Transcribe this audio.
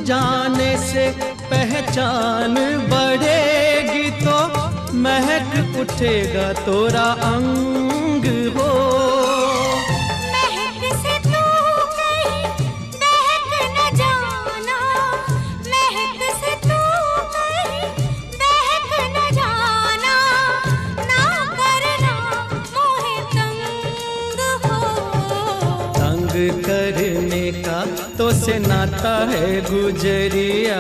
जाने से पहचान बढ़ेगी, तो महक उठेगा तोरा अंग हो। महक से तू कहीं बहक न जाना, महक से तू कहीं बहक न जाना, ना करना मोहे तंग हो। तंग करने का तो से नाता है गुजरिया।